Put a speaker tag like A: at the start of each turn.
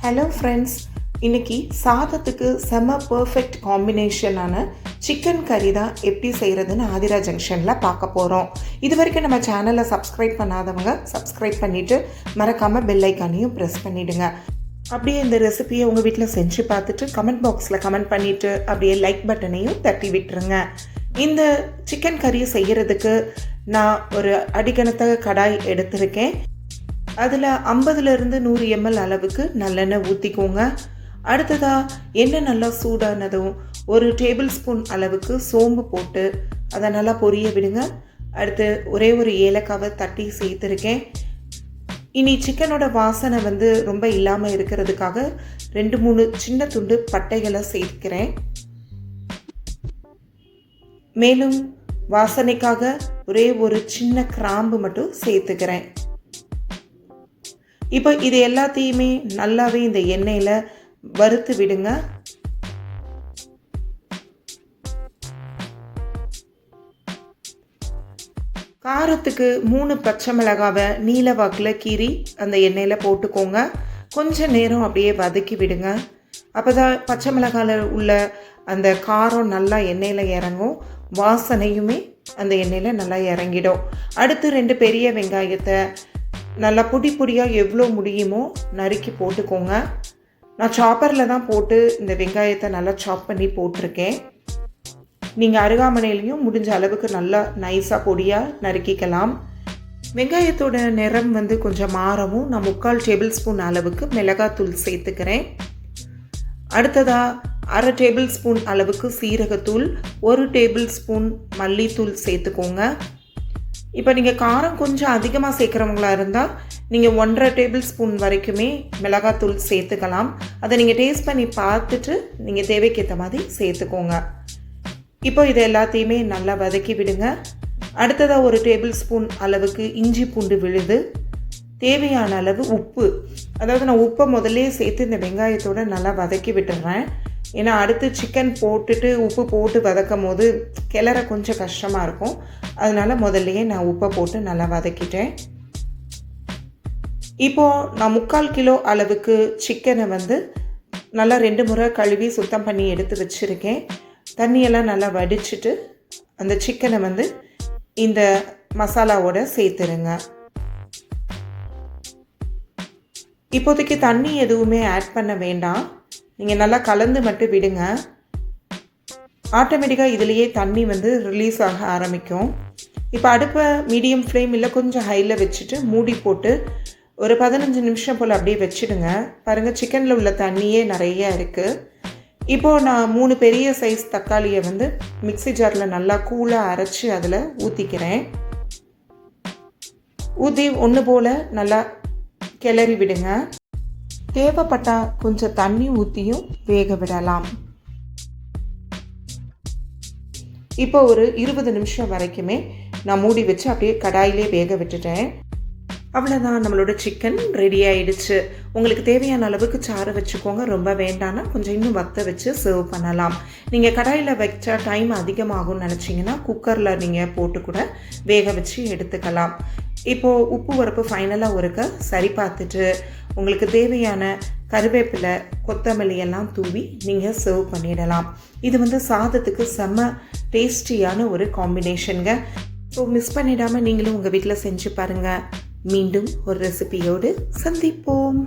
A: Hello friends, இன்றைக்கி சாதத்துக்கு செம பர்ஃபெக்ட் காம்பினேஷனான சிக்கன் கறி தான் எப்படி செய்கிறதுன்னு ஆதிரா ஜங்ஷனில் பார்க்க போகிறோம். இது வரைக்கும் நம்ம சேனலை சப்ஸ்கிரைப் பண்ணாதவங்க சப்ஸ்கிரைப் பண்ணிவிட்டு மறக்காமல் பெல் ஐக்கானையும் ப்ரெஸ் பண்ணிவிடுங்க. அப்படியே இந்த ரெசிபியை உங்கள் வீட்டில் செஞ்சு பார்த்துட்டு கமெண்ட் பாக்ஸில் கமெண்ட் பண்ணிவிட்டு அப்படியே லைக் பட்டனையும் தட்டி விட்டுருங்க. இந்த சிக்கன் கறி செய்கிறதுக்கு நான் ஒரு அடிக்கணத்த கடாய் எடுத்திருக்கேன். அதில் 50லேருந்து 100 ml அளவுக்கு நல்லெண்ணெய் ஊற்றிக்கோங்க. அடுத்ததாக எண்ணெய் நல்லா சூடானதும் 1 டேபிள் ஸ்பூன் அளவுக்கு சோம்பு போட்டு அதை நல்லா பொரிய விடுங்க. அடுத்து ஒரே ஒரு ஏலக்காவை தட்டி சேர்த்துருக்கேன். இனி சிக்கனோட வாசனை ரொம்ப இல்லாமல் இருக்கிறதுக்காக 2-3 சின்ன துண்டு பட்டைகளை சேர்க்கிறேன். மேலும் வாசனைக்காக ஒரே ஒரு சின்ன கிராம்பு மட்டும் சேர்த்துக்கிறேன். இப்போ இது எல்லாத்தையுமே நல்லாவே இந்த எண்ணெயில் வறுத்து விடுங்க. காரத்துக்கு 3 பச்சை மிளகாவை நீல வாக்கில் கீறி அந்த எண்ணெயில் போட்டுக்கோங்க. கொஞ்சம் நேரம் அப்படியே வதக்கி விடுங்க. அப்போ தான் பச்சை மிளகாயில் உள்ள அந்த காரம் நல்லா எண்ணெயில் இறங்கும், வாசனையுமே அந்த எண்ணெயில் நல்லா இறங்கிடும். அடுத்து 2 பெரிய வெங்காயத்தை நல்லா பொடியாக எவ்வளோ முடியுமோ நறுக்கி போட்டுக்கோங்க. நான் சாப்பரில் தான் போட்டு இந்த வெங்காயத்தை நல்லா சாப் பண்ணி போட்டிருக்கேன். நீங்கள் அருகாமனையிலையும் முடிஞ்ச அளவுக்கு நல்லா நைஸாக பொடியாக நறுக்கிக்கலாம். வெங்காயத்தோட நிறம் கொஞ்சம் மாறவும் நான் 3/4 டேபிள் ஸ்பூன் அளவுக்கு மிளகாத்தூள் சேர்த்துக்கிறேன். அடுத்ததாக 1/2 டேபிள் ஸ்பூன் அளவுக்கு சீரகத்தூள், 1 டேபிள் ஸ்பூன் மல்லித்தூள் சேர்த்துக்கோங்க. இப்போ நீங்கள் காரம் கொஞ்சம் அதிகமாக சேர்க்குறவங்களா இருந்தால் நீங்கள் 1/2 டேபிள் ஸ்பூன் வரைக்குமே மிளகாத்தூள் சேர்த்துக்கலாம். அதை நீங்கள் டேஸ்ட் பண்ணி பார்த்துட்டு நீங்கள் தேவைக்கேற்ற மாதிரி சேர்த்துக்கோங்க. இப்போ இது எல்லாத்தையுமே நல்லா வதக்கி விடுங்க. அடுத்ததாக 1 டேபிள் ஸ்பூன் அளவுக்கு இஞ்சி பூண்டு விழுது, தேவையான அளவு உப்பு. அதாவது நான் உப்பை முதல்லே சேர்த்து இந்த வெங்காயத்தோடு நல்லா வதக்கி விட்டுடுறேன். ஏன்னா அடுத்து சிக்கன் போட்டுட்டு உப்பு போட்டு வதக்கும் போது கிளற கொஞ்சம் கஷ்டமாக இருக்கும். அதனால் முதல்லையே நான் உப்பை போட்டு நல்லா வதக்கிட்டேன். இப்போது நான் 3/4 கிலோ அளவுக்கு சிக்கனை நல்லா 2 முறை கழுவி சுத்தம் பண்ணி எடுத்து வச்சுருக்கேன். தண்ணியெல்லாம் நல்லா வடிச்சிட்டு அந்த சிக்கனை இந்த மசாலாவோட சேர்த்துருங்க. இப்போதைக்கு தண்ணி எதுவுமே ஆட் பண்ண வேண்டாம். நீங்கள் நல்லா கலந்து மட்டும் விடுங்க. ஆட்டோமேட்டிக்காக இதுலேயே தண்ணி ரிலீஸ் ஆக ஆரம்பிக்கும். இப்போ அடுப்பை மீடியம் ஃப்ளேம் இல்லை கொஞ்சம் ஹையில் வச்சுட்டு மூடி போட்டு ஒரு 15 நிமிஷம் போல் அப்படியே வச்சுடுங்க. பாருங்கள், சிக்கனில் உள்ள தண்ணியே நிறைய இருக்குது. இப்போது நான் 3 பெரிய சைஸ் தக்காளியை மிக்ஸி ஜாரில் நல்லா கூலாக அரைச்சி அதில் ஊற்றிக்கிறேன். ஊற்றி ஒன்று போல் நல்லா கிளறி விடுங்க. தேவைப்பட்டால் கொஞ்சம் தண்ணி ஊற்றியும் வேக விடலாம். இப்போ ஒரு 20 நிமிஷம் வரைக்குமே நான் மூடி வச்சு அப்படியே கடாயிலே வேக விட்டுட்டேன். அவ்வளோதான், நம்மளோட சிக்கன் ரெடி ஆகிடுச்சு. உங்களுக்கு தேவையான அளவுக்கு சாறு வச்சுக்கோங்க. ரொம்ப வேண்டான்னா கொஞ்சம் இன்னும் வத்த வச்சு சர்வ் பண்ணலாம். நீங்கள் கடாயில் வச்சா டைம் அதிகமாகும்னு நினச்சிங்கன்னா குக்கரில் நீங்கள் போட்டு கூட வேக வச்சு எடுத்துக்கலாம். இப்போது உப்பு உரப்பு ஃபைனலாக ஒருக்க சரி பார்த்துட்டு உங்களுக்கு தேவையான கருவேப்பிலை, கொத்தமல்லி எல்லாம் தூவி நீங்கள் சர்வ் பண்ணிடலாம். இது சாதத்துக்கு செம்ம டேஸ்டியான ஒரு காம்பினேஷனுங்க. ஸோ மிஸ் பண்ணிடாமல் நீங்களும் உங்கள் வீட்டில் செஞ்சு பாருங்கள். மீண்டும் ஒரு ரெசிபியோடு சந்திப்போம்.